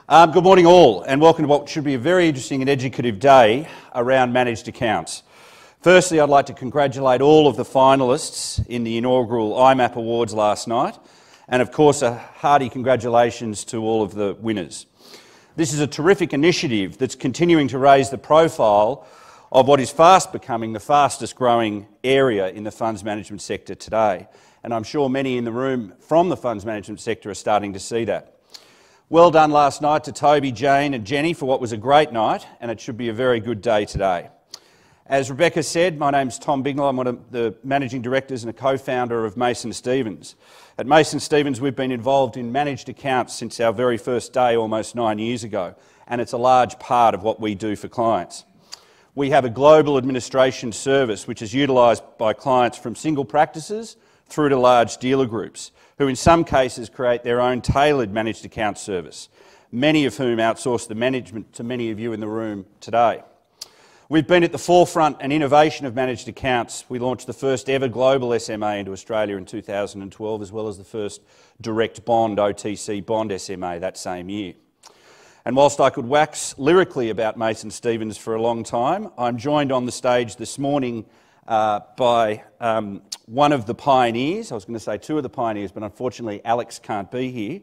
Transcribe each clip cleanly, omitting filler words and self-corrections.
Good morning all, and welcome to what should be a very interesting and educative day around managed accounts. Firstly, I'd like to congratulate all of the finalists in the inaugural IMAP Awards last night, and of course a hearty congratulations to all of the winners. This is a terrific initiative that's continuing to raise the profile of what is fast becoming the fastest growing area in the funds management sector today, and I'm sure many in the room from the funds management sector are starting to see that. Well done last night to Toby, Jane and Jenny for what was a great night, and it should be a very good day today. As Rebecca said, my name's Tom Bignill. I'm one of the managing directors and a co-founder of Mason Stevens. At Mason Stevens we've been involved in managed accounts since our very first day almost 9 years ago, and it's a large part of what we do for clients. We have a global administration service which is utilised by clients from single practices through to large dealer groups, who in some cases create their own tailored managed account service, many of whom outsource the management to many of you in the room today. We've been at the forefront and innovation of managed accounts. We launched the first ever global SMA into Australia in 2012, as well as the first direct bond, OTC bond SMA that same year. And whilst I could wax lyrically about Mason Stevens for a long time, I'm joined on the stage this morning by one of the pioneers. I was going to say two of the pioneers, but unfortunately Alex can't be here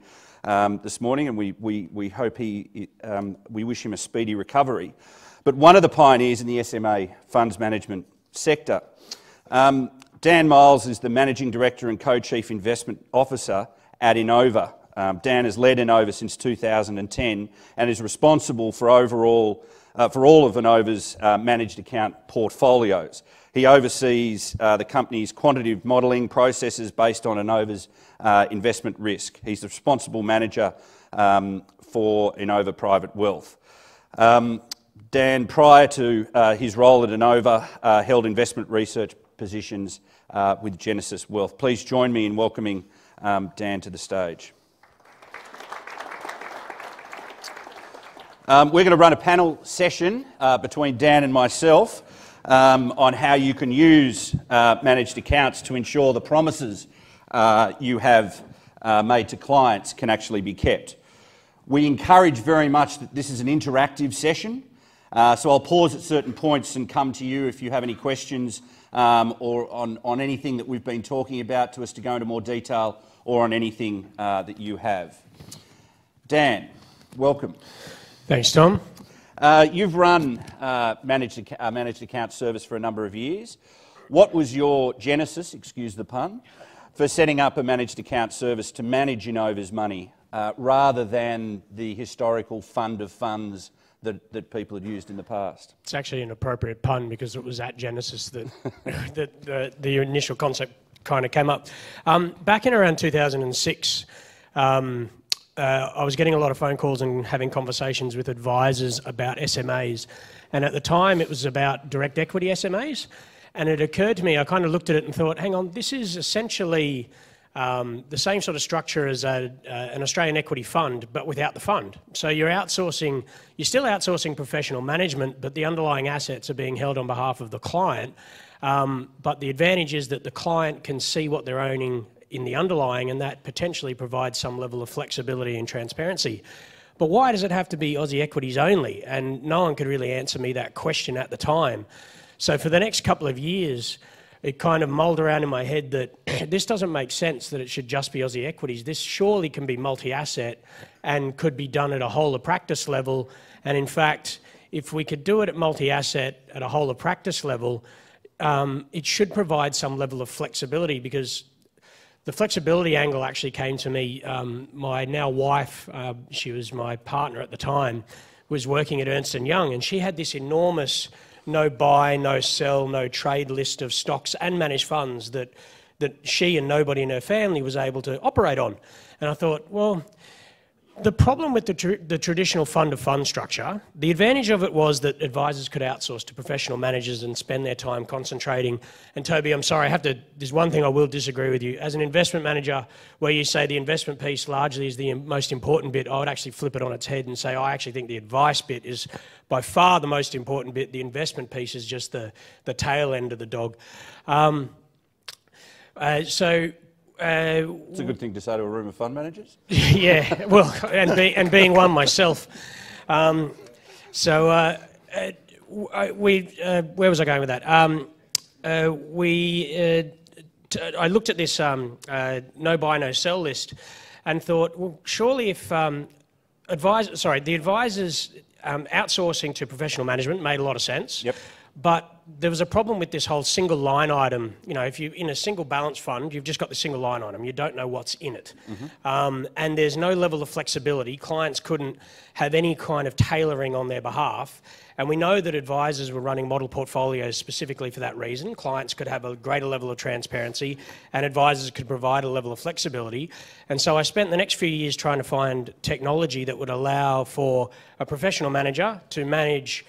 this morning, and we hope we wish him a speedy recovery. But one of the pioneers in the SMA funds management sector. Dan Miles is the Managing Director and Co-Chief Investment Officer at Innova. Dan has led Innova since 2010 and is responsible for all of Innova's managed account portfolios. He oversees the company's quantitative modelling processes based on Innova's investment risk. He's the responsible manager for Innova Private Wealth. Dan, prior to his role at Innova, held investment research positions with Genesis Wealth. Please join me in welcoming Dan to the stage. We're going to run a panel session between Dan and myself on how you can use managed accounts to ensure the promises you have made to clients can actually be kept. We encourage very much that this is an interactive session, so I'll pause at certain points and come to you if you have any questions or on anything that we've been talking about to us to go into more detail, or on anything that you have. Dan, welcome. Thanks, Tom. You've run managed account service for a number of years. What was your genesis, excuse the pun, for setting up a managed account service to manage Innova's money rather than the historical fund of funds that people had used in the past? It's actually an appropriate pun because it was at Genesis that the initial concept kind of came up. Back in around 2006, I was getting a lot of phone calls and having conversations with advisors about SMAs, and at the time it was about direct equity SMAs, and it occurred to me, I kind of looked at it and thought, hang on, this is essentially the same sort of structure as an Australian equity fund, but without the fund. So you're still outsourcing professional management, but the underlying assets are being held on behalf of the client, but the advantage is that the client can see what they're owning in the underlying, and that potentially provides some level of flexibility and transparency. But why does it have to be Aussie equities only? And no one could really answer me that question at the time. So for the next couple of years, it kind of mulled around in my head that this doesn't make sense that it should just be Aussie equities. This surely can be multi-asset and could be done at a whole of practice level. And in fact, if we could do it at multi-asset at a whole of practice level, it should provide some level of flexibility, because the flexibility angle actually came to me. My now wife, she was my partner at the time, was working at Ernst & Young, and she had this enormous no buy, no sell, no trade list of stocks and managed funds that she and nobody in her family was able to operate on. And I thought, well, the problem with the traditional fund-of-fund structure, the advantage of it was that advisors could outsource to professional managers and spend their time concentrating. And Toby, I'm sorry, there's one thing I will disagree with you. As an investment manager, where you say the investment piece largely is the most important bit, I would actually flip it on its head and say I actually think the advice bit is by far the most important bit. The investment piece is just the tail end of the dog. So It's a good thing to say to a room of fund managers. Yeah, well, and being one myself. Where was I going with that? I looked at this no buy, no sell list and thought, well, surely if the advisors outsourcing to professional management made a lot of sense. Yep. But there was a problem with this whole single line item. You know, if you're in a single balance fund, you've just got the single line item. You don't know what's in it. And there's no level of flexibility. Clients couldn't have any kind of tailoring on their behalf. And we know that advisors were running model portfolios specifically for that reason. Clients could have a greater level of transparency and advisors could provide a level of flexibility. And so I spent the next few years trying to find technology that would allow for a professional manager to manage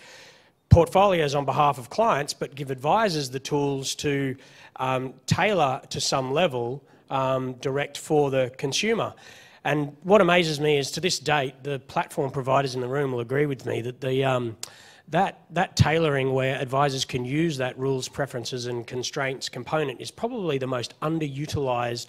portfolios on behalf of clients, but give advisors the tools to tailor to some level direct for the consumer. And what amazes me is, to this date, the platform providers in the room will agree with me that that tailoring where advisors can use that rules, preferences and constraints component is probably the most underutilised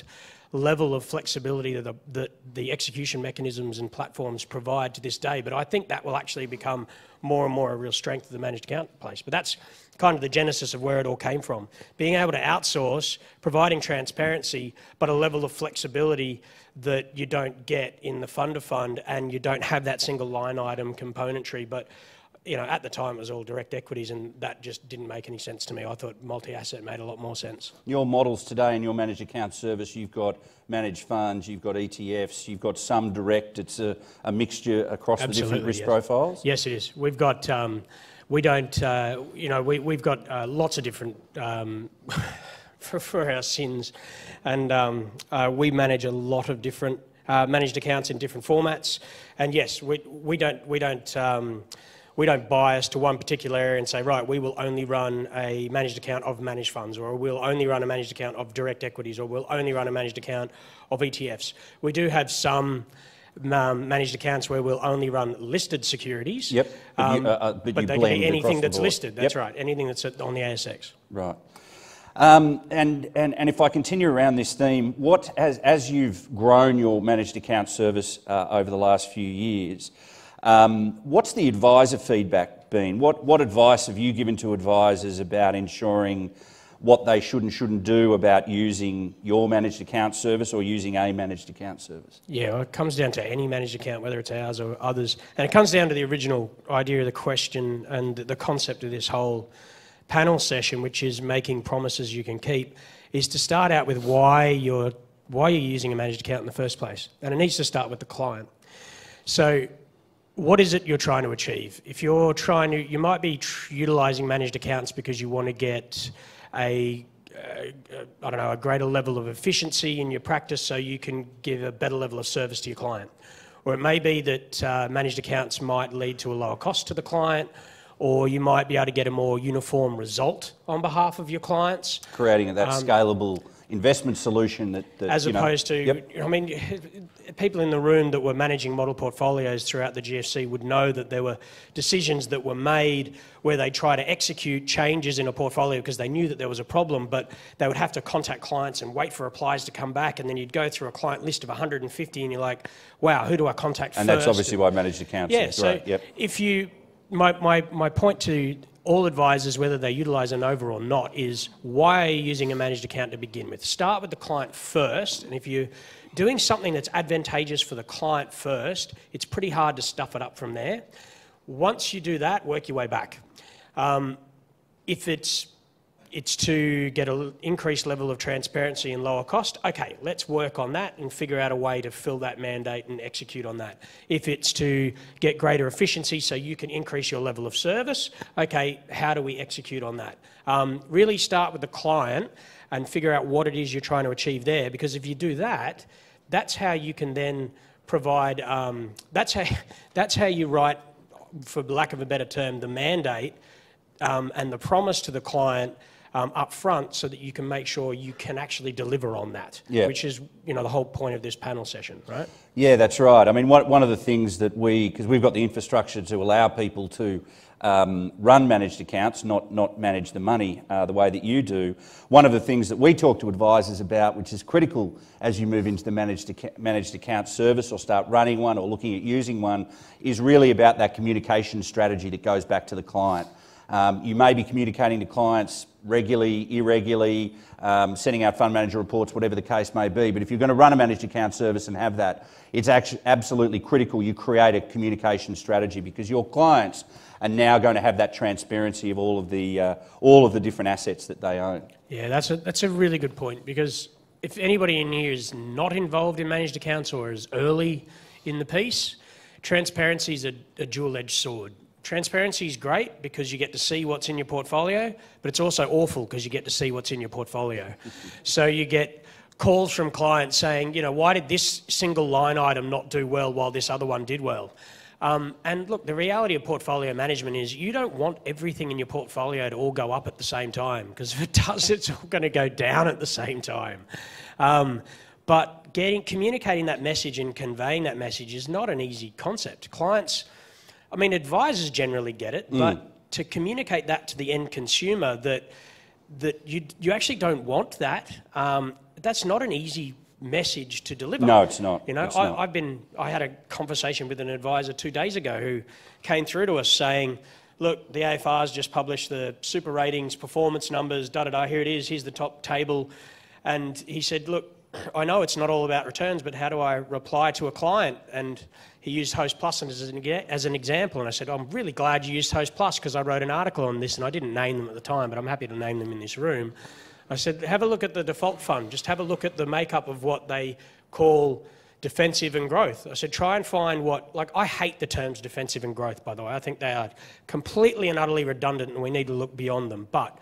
level of flexibility that the execution mechanisms and platforms provide to this day. But I think that will actually become more and more a real strength of the managed account place. But that's kind of the genesis of where it all came from. Being able to outsource, providing transparency, but a level of flexibility that you don't get in the fund-to-fund, and you don't have that single line item componentry. But you know, at the time it was all direct equities, and that just didn't make any sense to me. I thought multi-asset made a lot more sense. Your models today in your managed account service, you've got managed funds, you've got ETFs, you've got some direct. It's a mixture across the different risk profiles? Yes, it is. We've got, we've got lots of different, for our sins, and we manage a lot of different managed accounts in different formats. And yes, we don't bias to one particular area and say, right, we will only run a managed account of managed funds, or we'll only run a managed account of direct equities, or we'll only run a managed account of ETFs. We do have some managed accounts where we'll only run listed securities. Yep. But they can be anything that's listed. That's right. Anything that's on the ASX. Right. And if I continue around this theme, as you've grown your managed account service over the last few years, what's the advisor feedback been? What advice have you given to advisors about ensuring what they should and shouldn't do about using your managed account service or using a managed account service? Yeah, well, it comes down to any managed account, whether it's ours or others. And it comes down to the original idea of the question and the concept of this whole panel session, which is making promises you can keep, is to start out with why you're using a managed account in the first place. And it needs to start with the client. So what is it you're trying to achieve? If you're trying to, you might be utilising managed accounts because you want to get a greater level of efficiency in your practice so you can give a better level of service to your client. Or it may be that managed accounts might lead to a lower cost to the client, or you might be able to get a more uniform result on behalf of your clients. Creating that scalable investment solution that as opposed to, yep. I mean, people in the room that were managing model portfolios throughout the GFC would know that there were decisions that were made where they try to execute changes in a portfolio because they knew that there was a problem, but they would have to contact clients and wait for replies to come back, and then you'd go through a client list of 150 and you're like, wow, who do I contact first? And that's obviously why managed accounts is great. So if you, my point to all advisors, whether they utilise Innova or not, is why are you using a managed account to begin with? Start with the client first, and if you're doing something that's advantageous for the client first, it's pretty hard to stuff it up from there. Once you do that, work your way back. If it's to get an increased level of transparency and lower cost, okay, let's work on that and figure out a way to fill that mandate and execute on that. If it's to get greater efficiency so you can increase your level of service, okay, how do we execute on that? Really start with the client and figure out what it is you're trying to achieve there, because if you do that, that's how you can then provide, that's how you write, for lack of a better term, the mandate and the promise to the client up front so that you can make sure you can actually deliver on that, Yeah. which is, you know, the whole point of this panel session, right? Yeah, that's right. I mean, one of the things that because we've got the infrastructure to allow people to run managed accounts, not manage the money the way that you do. One of the things that we talk to advisors about, which is critical as you move into the managed account service or start running one or looking at using one, is really about that communication strategy that goes back to the client. You may be communicating to clients regularly, irregularly, sending out fund manager reports, whatever the case may be. But if you're going to run a managed account service and have that, it's actually absolutely critical you create a communication strategy, because your clients are now going to have that transparency of all of the different assets that they own. Yeah, that's a really good point, because if anybody in here is not involved in managed accounts or is early in the piece, transparency is a dual-edged sword. Transparency is great because you get to see what's in your portfolio, but it's also awful because you get to see what's in your portfolio. So you get calls from clients saying, you know, why did this single line item not do well while this other one did well? And look, the reality of portfolio management is you don't want everything in your portfolio to all go up at the same time, because if it does, it's all going to go down at the same time. But communicating that message and conveying that message is not an easy concept. Clients, I mean, advisors generally get it, but to communicate that to the end consumer that you actually don't want that, that's not an easy message to deliver. No, it's not. You know, I had a conversation with an advisor 2 days ago who came through to us saying, look, the AFR's just published the super ratings, performance numbers, here it is, here's the top table. And he said, look, I know it's not all about returns, but how do I reply to a client? And he used Host Plus as an example. And I said, I'm really glad you used Host Plus, because I wrote an article on this and I didn't name them at the time, but I'm happy to name them in this room. I said, have a look at the default fund. Just have a look at the makeup of what they call defensive and growth. I said, try and find I hate the terms defensive and growth, by the way. I think they are completely and utterly redundant and we need to look beyond them. But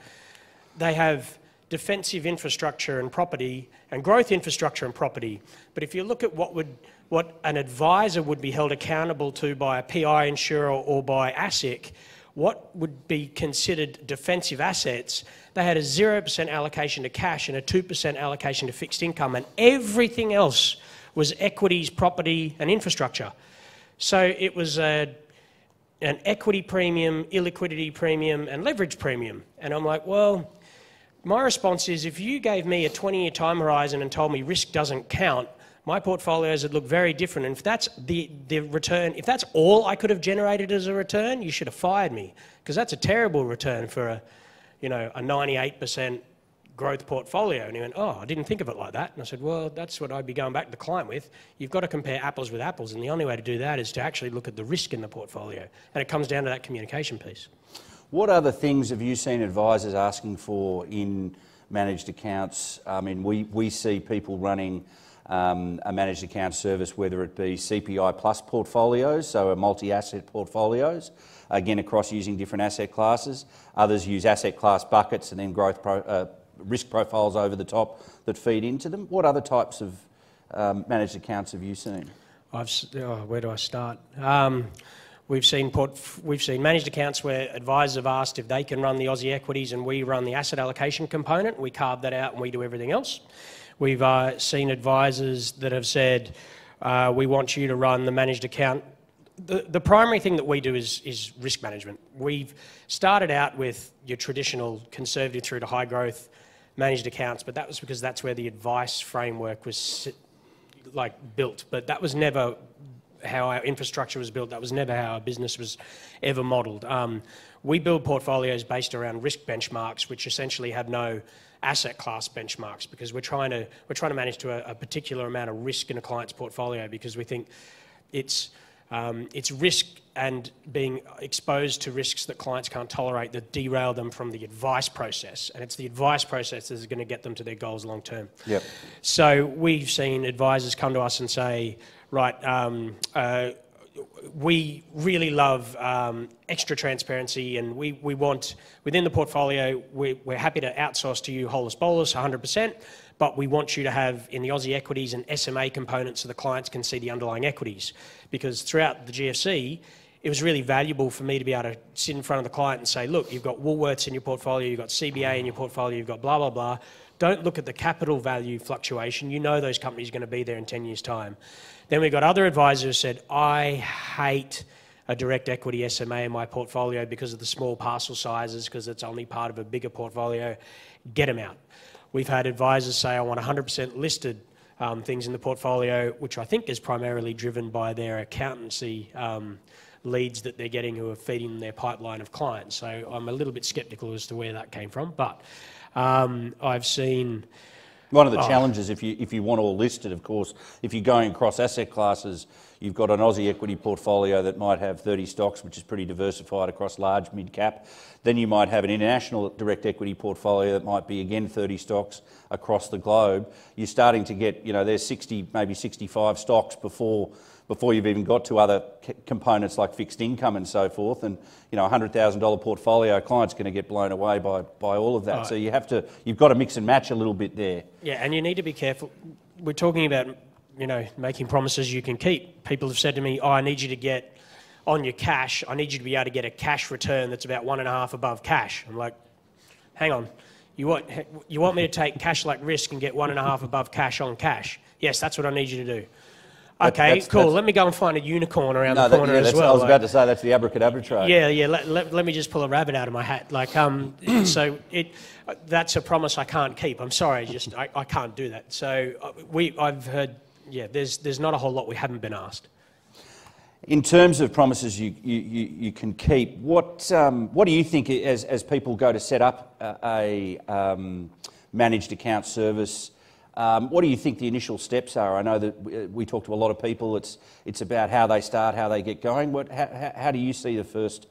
they have defensive infrastructure and property and growth infrastructure and property. But if you look at what an advisor would be held accountable to by a PI insurer or by ASIC, what would be considered defensive assets, they had a 0% allocation to cash and a 2% allocation to fixed income, and everything else was equities, property and infrastructure. So it was an equity premium, illiquidity premium and leverage premium. And I'm like, well, my response is, if you gave me a 20-year time horizon and told me risk doesn't count, my portfolios would look very different. And if that's the return, if that's all I could have generated as a return, you should have fired me, because that's a terrible return for a 98% growth portfolio. And he went, oh, I didn't think of it like that. And I said, well, that's what I'd be going back to the client with. You've got to compare apples with apples, and the only way to do that is to actually look at the risk in the portfolio. And it comes down to that communication piece. What other things have you seen advisors asking for in managed accounts? I mean, we see people running a managed account service, whether it be CPI plus portfolios, so a multi-asset portfolios, again across using different asset classes. Others use asset class buckets and then risk profiles over the top that feed into them. What other types of managed accounts have you seen? Where do I start? We've seen managed accounts where advisors have asked if they can run the Aussie equities and we run the asset allocation component. We carve that out and we do everything else. We've seen advisors that have said, we want you to run the managed account. The primary thing that we do is risk management. We've started out with your traditional conservative through to high growth managed accounts, but that was because that's where the advice framework was built. But that was never how our infrastructure was built. That was never how our business was ever modelled. We build portfolios based around risk benchmarks, which essentially have no asset class benchmarks, because we're trying to manage to a particular amount of risk in a client's portfolio, because we think it's risk and being exposed to risks that clients can't tolerate that derail them from the advice process, and it's the advice process that is going to get them to their goals long term. Yep. So we've seen advisors come to us and say, right, we really love extra transparency, and we want, within the portfolio, we're happy to outsource to you holus bolus 100%, but we want you to have in the Aussie equities an SMA component so the clients can see the underlying equities. Because throughout the GFC, it was really valuable for me to be able to sit in front of the client and say, look, you've got Woolworths in your portfolio, you've got CBA in your portfolio, you've got blah, blah, blah. Don't look at the capital value fluctuation. You know those companies are going to be there in 10 years' time. Then we got other advisors who said, I hate a direct equity SMA in my portfolio because of the small parcel sizes, because it's only part of a bigger portfolio. Get them out. We've had advisors say, I want 100% listed things in the portfolio, which I think is primarily driven by their accountancy leads that they're getting who are feeding their pipeline of clients. So I'm a little bit sceptical as to where that came from, but I've seen... One of the challenges, if you want all listed, of course, if you're going across asset classes, you've got an Aussie equity portfolio that might have 30 stocks, which is pretty diversified across large, mid-cap. Then you might have an international direct equity portfolio that might be, again, 30 stocks across the globe. You're starting to get, there's 60, maybe 65 stocks before you've even got to other components like fixed income and so forth. And, a $100,000 portfolio, client's going to get blown away by all of that. So you've got to mix and match a little bit there. Yeah, and you need to be careful. We're talking about, making promises you can keep. People have said to me, I need you to get on your cash, I need you to be able to get a cash return that's about 1.5 above cash. I'm like, hang on, you want me to take cash-like risk and get 1.5 above cash on cash? Yes, that's what I need you to do. Okay, cool. Let me go and find a unicorn around the corner as well. I was about to say that's the abracadabra trade. Yeah. Let me just pull a rabbit out of my hat. So that's a promise I can't keep. I'm sorry, I can't do that. So I've heard, there's not a whole lot we haven't been asked. In terms of promises you can keep, what do you think as people go to set up a managed account service? What do you think the initial steps are? I know that we talk to a lot of people. It's about how they start, how they get going. How do you see the first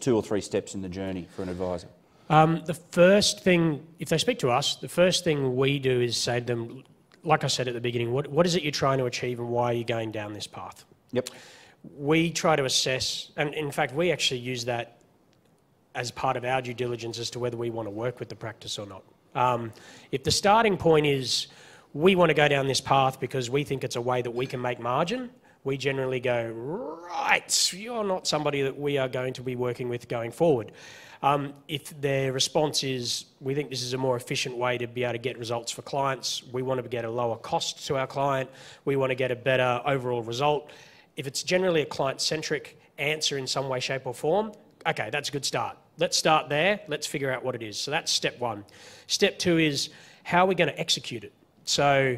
2 or 3 steps in the journey for an advisor? The first thing, if they speak to us, the first thing we do is say to them, like I said at the beginning, what is it you're trying to achieve and why are you going down this path? Yep. We try to assess, and in fact, we actually use that as part of our due diligence as to whether we want to work with the practice or not. If the starting point is we want to go down this path because we think it's a way that we can make margin, we generally go, right, you're not somebody that we are going to be working with going forward. If their response is, we think this is a more efficient way to be able to get results for clients, we want to get a lower cost to our client, we want to get a better overall result. If it's generally a client-centric answer in some way, shape or form, okay, that's a good start. Let's start there. Let's figure out what it is. So that's step 1. Step 2 is how are we going to execute it? So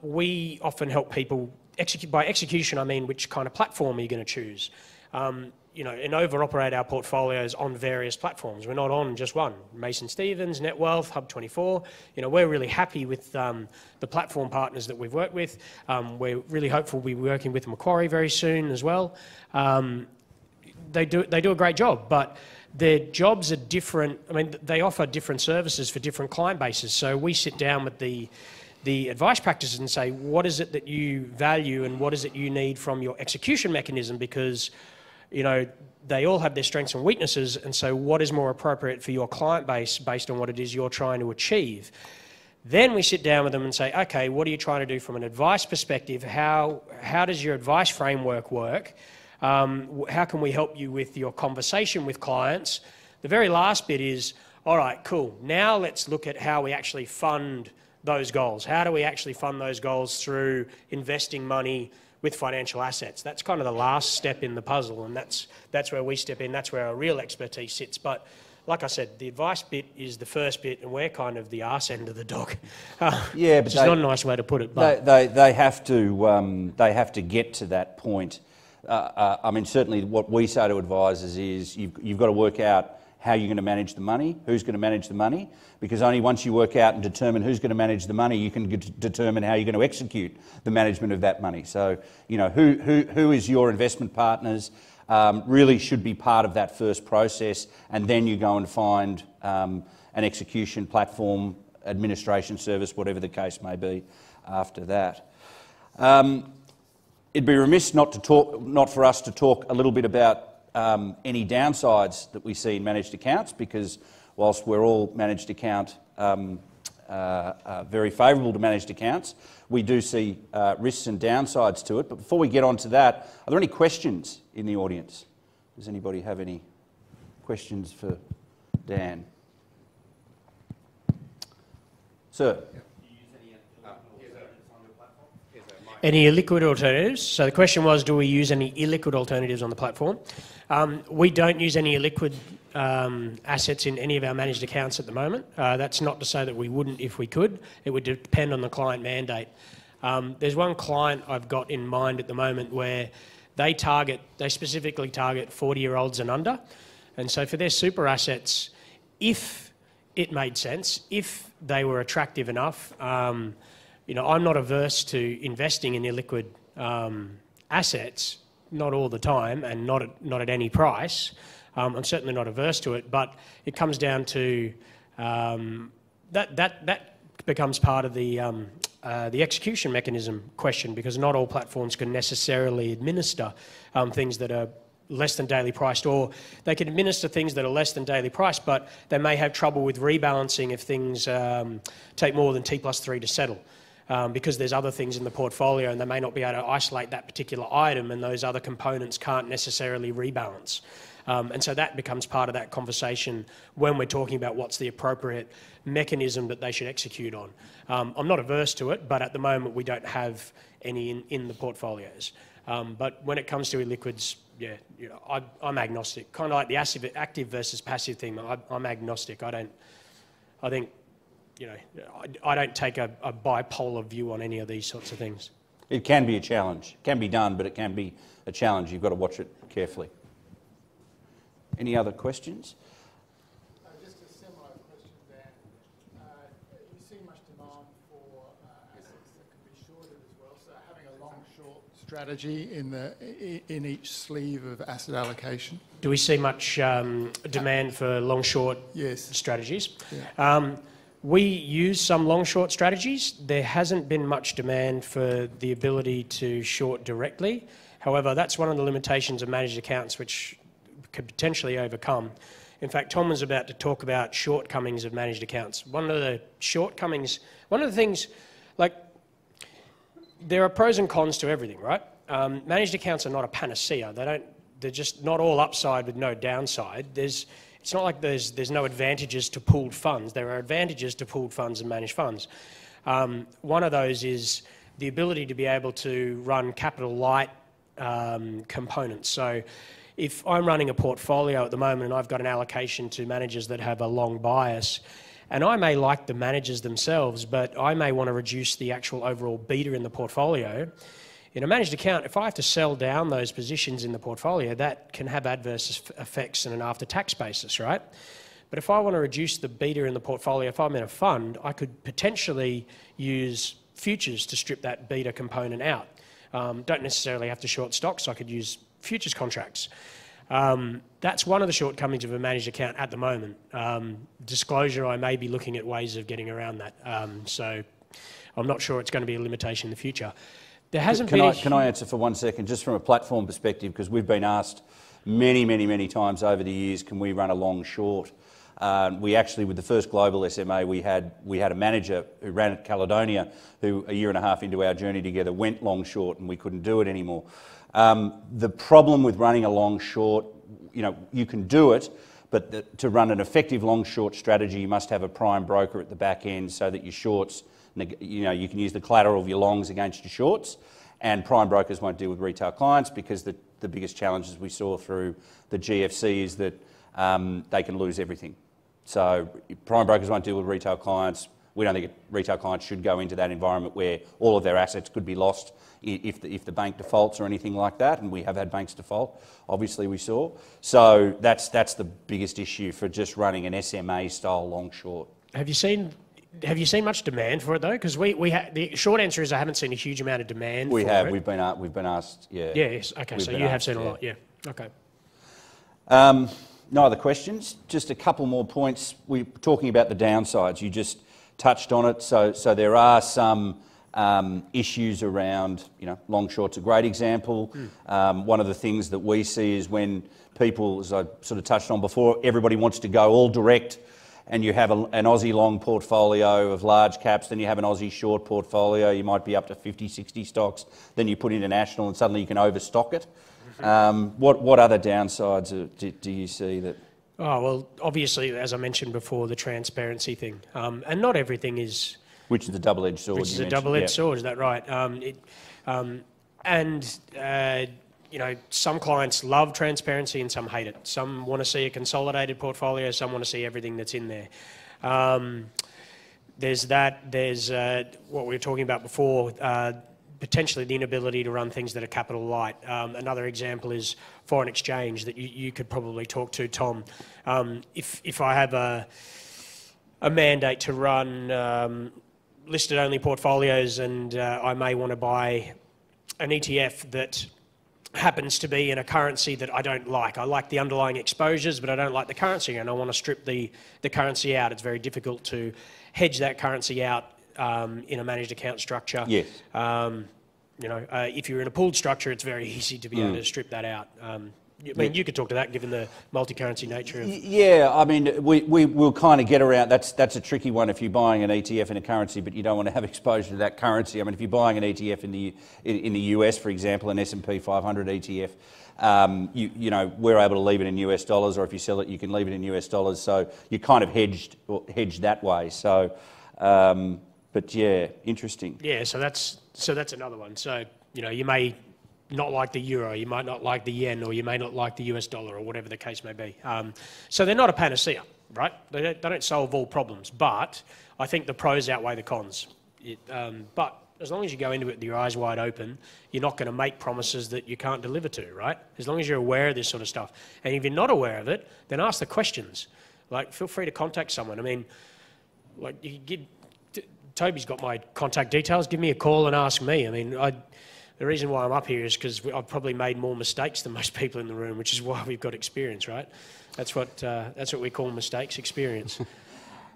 we often help people execute. By execution, I mean which kind of platform are you going to choose? Innova operate our portfolios on various platforms. We're not on just one. Mason Stevens, NetWealth, Hub24. We're really happy with the platform partners that we've worked with. We're really hopeful we'll be working with Macquarie very soon as well. They do a great job, but their jobs are different. I mean, they offer different services for different client bases. So we sit down with the advice practices and say, what is it that you value and what is it you need from your execution mechanism? Because, they all have their strengths and weaknesses. And so what is more appropriate for your client base based on what it is you're trying to achieve? Then we sit down with them and say, okay, what are you trying to do from an advice perspective? How does your advice framework work? How can we help you with your conversation with clients? The very last bit is, all right, cool. Now let's look at how we actually fund those goals. How do we actually fund those goals through investing money with financial assets? That's kind of the last step in the puzzle, and that's where we step in. That's where our real expertise sits. But like I said, the advice bit is the first bit, and we're kind of the arse end of the dog. Yeah, which is not a nice way to put it. But they have to get to that point. Certainly what we say to advisors is you've got to work out how you're going to manage the money, who's going to manage the money, because only once you work out and determine who's going to manage the money, you can determine how you're going to execute the management of that money. So, who is your investment partners really should be part of that first process, and then you go and find an execution platform, administration service, whatever the case may be after that. It'd be remiss not for us to talk a little bit about any downsides that we see in managed accounts, because whilst we're all managed account very favourable to managed accounts. We do see risks and downsides to it. But before we get on to that, are there any questions in the audience? Does anybody have any questions for Dan? Sir? Any illiquid alternatives? So the question was, do we use any illiquid alternatives on the platform? We don't use any illiquid assets in any of our managed accounts at the moment. That's not to say that we wouldn't if we could. It would depend on the client mandate. There's one client I've got in mind at the moment where they specifically target 40-year-olds and under. And so for their super assets, if it made sense, if they were attractive enough, you know, I'm not averse to investing in illiquid assets, not all the time and not at any price. I'm certainly not averse to it, but it comes down to that becomes part of the execution mechanism question, because not all platforms can necessarily administer things that are less than daily priced, or they can administer things that are less than daily priced, but they may have trouble with rebalancing if things take more than T+3 to settle. Because there's other things in the portfolio and they may not be able to isolate that particular item, and those other components can't necessarily rebalance. And so that becomes part of that conversation when we're talking about what's the appropriate mechanism that they should execute on. I'm not averse to it, but at the moment we don't have any in the portfolios. But when it comes to illiquids, yeah, you know, I'm agnostic. Kind of like the active versus passive thing. I'm agnostic. I think, you know, I don't take a bipolar view on any of these sorts of things. It can be a challenge. It can be done, but it can be a challenge. You've got to watch it carefully. Any other questions? Just a similar question, Dan. You see much demand for assets that can be shorted as well, so having a long-short strategy in each sleeve of asset allocation? Do we see much demand for long-short strategies? Yeah. We use some long-short strategies. There hasn't been much demand for the ability to short directly. However, that's one of the limitations of managed accounts which could potentially overcome. In fact, Tom was about to talk about shortcomings of managed accounts. One of the things, like, there are pros and cons to everything, right? Managed accounts are not a panacea. They're just not all upside with no downside. It's not like there's no advantages to pooled funds. There are advantages to pooled funds and managed funds. One of those is the ability to be able to run capital light components. So if I'm running a portfolio at the moment and I've got an allocation to managers that have a long bias, and I may like the managers themselves, but I may want to reduce the actual overall beta in the portfolio. In a managed account, if I have to sell down those positions in the portfolio, that can have adverse effects on an after-tax basis, right? But if I want to reduce the beta in the portfolio, if I'm in a fund, I could potentially use futures to strip that beta component out. Don't necessarily have to short stocks. I could use futures contracts. That's one of the shortcomings of a managed account at the moment. Disclosure, I may be looking at ways of getting around that. So I'm not sure it's going to be a limitation in the future. There hasn't been Can I answer for 1 second, just from a platform perspective, because we've been asked many times over the years, can we run a long short? We actually, with the first global SMA, we had a manager who ran at Caledonia, who a year and a half into our journey together went long short, and we couldn't do it anymore. The problem with running a long short, you know, you can do it, but to run an effective long short strategy, you must have a prime broker at the back end so that your shorts, you know, you can use the collateral of your longs against your shorts, and prime brokers won't deal with retail clients because the biggest challenges we saw through the GFC is that they can lose everything. So prime brokers won't deal with retail clients. We don't think retail clients should go into that environment where all of their assets could be lost if the bank defaults or anything like that, and we have had banks default, obviously we saw. So that's the biggest issue for just running an SMA style long short. Have you seen much demand for it though? Because the short answer is I haven't seen a huge amount of demand. We for have. it. We've been asked. Yeah. Yes. Okay. So you have seen a lot. Yeah. Okay. No other questions. Just a couple more points. We're talking about the downsides. You just touched on it. So there are some issues around. You know, long short's a great example. One of the things that we see is when people, as I sort of touched on before, everybody wants to go all direct. and you have an Aussie long portfolio of large caps, then you have an Aussie short portfolio, you might be up to 50, 60 stocks, then you put international and suddenly you can overstock it. What other downsides do you see that? Oh, well, obviously, as I mentioned before, the transparency thing. And not everything is... Which is a double-edged sword. Which is a double-edged sword, is that right? You know, some clients love transparency and some hate it. Some want to see a consolidated portfolio, some want to see everything that's in there. There's that, there's what we were talking about before, potentially the inability to run things that are capital light. Another example is foreign exchange that you could probably talk to, Tom. If I have a mandate to run listed only portfolios and I may want to buy an ETF that happens to be in a currency that I don't like. I like the underlying exposures, but I don't like the currency, and I want to strip the currency out. It's very difficult to hedge that currency out in a managed account structure. Yes. You know, if you're in a pooled structure, it's very easy to be able to strip that out. I mean, you could talk to that given the multi-currency nature of... Yeah, I mean, we'll kind of get around... That's a tricky one if you're buying an ETF in a currency, but you don't want to have exposure to that currency. I mean, if you're buying an ETF in the US, for example, an S&P 500 ETF, you know, we're able to leave it in US dollars, or if you sell it, you can leave it in US dollars. So you're kind of hedged that way. So, but yeah, interesting. Yeah, so that's another one. So, you know, you may not like the euro, you might not like the yen, or you may not like the US dollar, or whatever the case may be. So they're not a panacea, right? They don't solve all problems, but I think the pros outweigh the cons. But as long as you go into it with your eyes wide open, you're not going to make promises that you can't deliver to, right? As long as you're aware of this sort of stuff. And if you're not aware of it, then ask the questions. Like, feel free to contact someone. I mean, like, you give... Toby's got my contact details. Give me a call and ask me. I mean, the reason why I'm up here is because I've probably made more mistakes than most people in the room, which is why we've got experience, right? That's what we call mistakes, experience.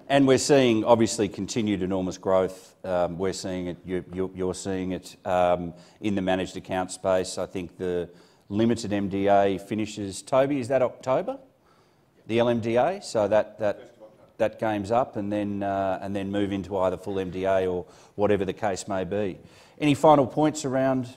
And we're seeing, obviously, continued enormous growth. We're seeing it, you're seeing it in the managed account space. I think the limited MDA finishes, Toby, is that October? The LMDA? So that game's up, and then move into either full MDA or whatever the case may be. Any final points around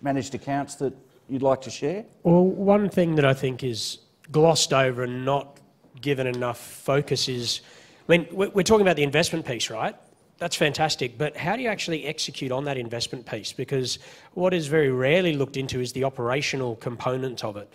managed accounts that you'd like to share? Well, one thing that I think is glossed over and not given enough focus is, I mean, we're talking about the investment piece, right? That's fantastic, but how do you actually execute on that investment piece? Because what is very rarely looked into is the operational component of it.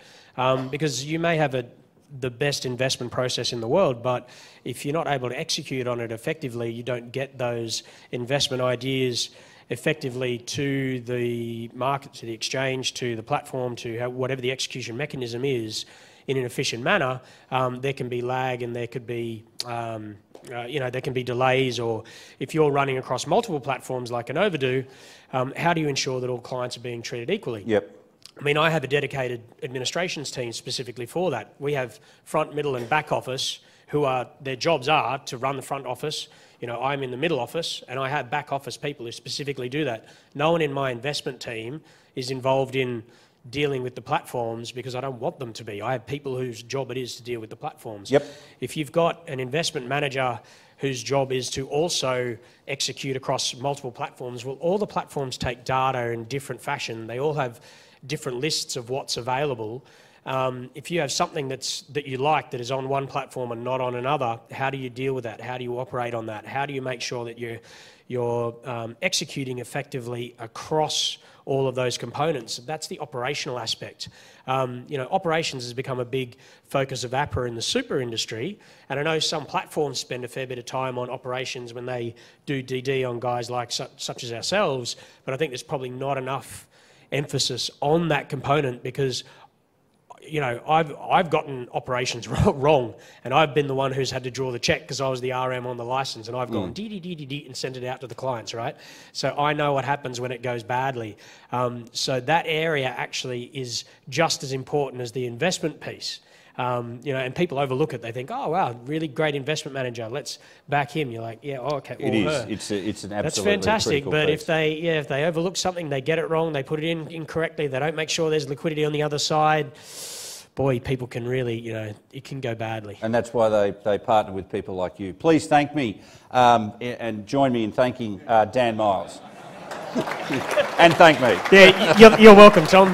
Because you may have the best investment process in the world, but if you're not able to execute on it effectively, you don't get those investment ideas effectively to the market, to the exchange, to the platform, to whatever the execution mechanism is in an efficient manner. There can be lag, and there could be there can be delays, or if you're running across multiple platforms like Innova do, how do you ensure that all clients are being treated equally? Yep. I mean, I have a dedicated administrations team specifically for that. We have front, middle and back office their jobs are to run the front office. You know, I'm in the middle office, and I have back office people who specifically do that. No one in my investment team is involved in dealing with the platforms because I don't want them to be. I have people whose job it is to deal with the platforms. Yep. If you've got an investment manager whose job is to also execute across multiple platforms, well, all the platforms take data in different fashion. They all have different lists of what's available. If you have something that you like that is on one platform and not on another, how do you deal with that? How do you operate on that? How do you make sure that you're executing effectively across all of those components? That's the operational aspect. Operations has become a big focus of APRA in the super industry, and I know some platforms spend a fair bit of time on operations when they do DD on guys like such as ourselves, but I think there's probably not enough emphasis on that component because I've gotten operations wrong, and I've been the one who's had to draw the check because I was the RM on the license, and I've gone dee and sent it out to the clients, right? So I know what happens when it goes badly. So that area actually is just as important as the investment piece. And people overlook it. They think, oh, wow, really great investment manager. Let's back him. You're like, yeah, oh, okay. It is. It's an absolutely That's fantastic. But piece. if they overlook something, they get it wrong, they put it in incorrectly, they don't make sure there's liquidity on the other side, boy, people can really, it can go badly. And that's why they partner with people like you. Please thank me and join me in thanking Dan Miles. And thank me. Yeah, you're welcome, Tom.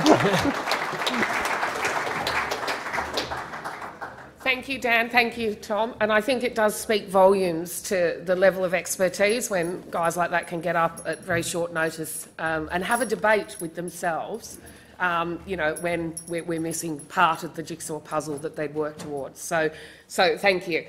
Thank you, Dan. Thank you, Tom. And I think it does speak volumes to the level of expertise when guys like that can get up at very short notice and have a debate with themselves, when we're missing part of the jigsaw puzzle that they'd worked towards. So thank you.